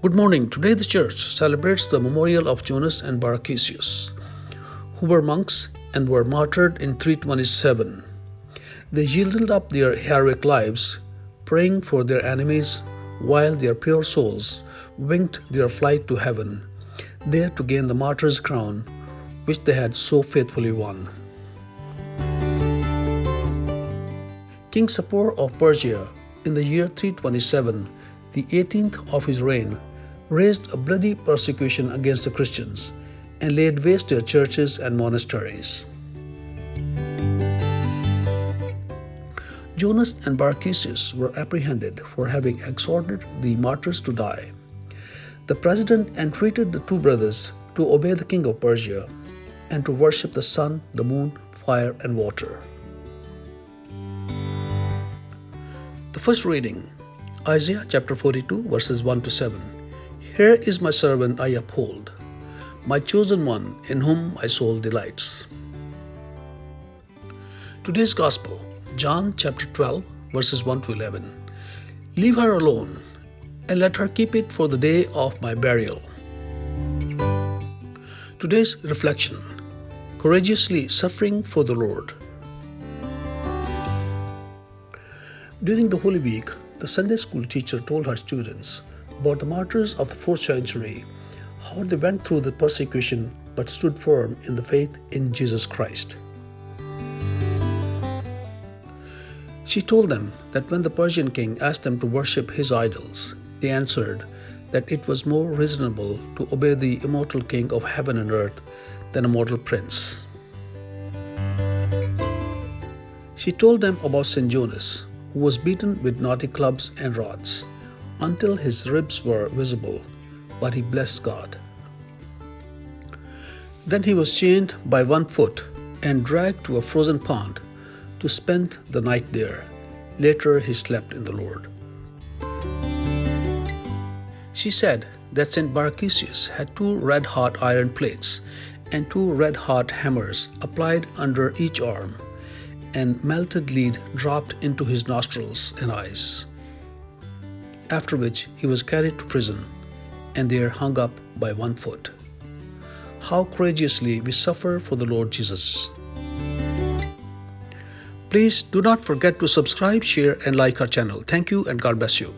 Good morning. Today the church celebrates the memorial of Jonas and Barkisius, who were monks and were martyred in 327. They yielded up their heroic lives, praying for their enemies, while their pure souls winged their flight to heaven, there to gain the martyr's crown, which they had so faithfully won. King Sapor of Persia, in the year 327, the 18th of his reign, raised a bloody persecution against the Christians and laid waste their churches and monasteries. Jonas and Barkisius were apprehended for having exhorted the martyrs to die. The president entreated the two brothers to obey the king of Persia and to worship the sun, the moon, fire, and water. The first reading, Isaiah chapter 42, verses 1 to 7. Here is my servant I uphold, my chosen one in whom my soul delights. Today's Gospel, John chapter 12, verses 1 to 11. Leave her alone and let her keep it for the day of my burial. Today's reflection, courageously suffering for the Lord. During the Holy Week, the Sunday school teacher told her students about the martyrs of the 4th century, how they went through the persecution but stood firm in the faith in Jesus Christ. She told them that when the Persian king asked them to worship his idols, they answered that it was more reasonable to obey the immortal King of heaven and earth than a mortal prince. She told them about St. Jonas, who was beaten with knotty clubs and rods until his ribs were visible, but he blessed God. Then he was chained by one foot and dragged to a frozen pond to spend the night there. Later he slept in the Lord. She said that St. Barkisius had 2 red-hot iron plates and 2 red-hot hammers applied under each arm, and melted lead dropped into his nostrils and eyes, after which he was carried to prison and there hung up by one foot. How courageously we suffer for the Lord Jesus. Please do not forget to subscribe, share, and like our channel. Thank you and God bless you.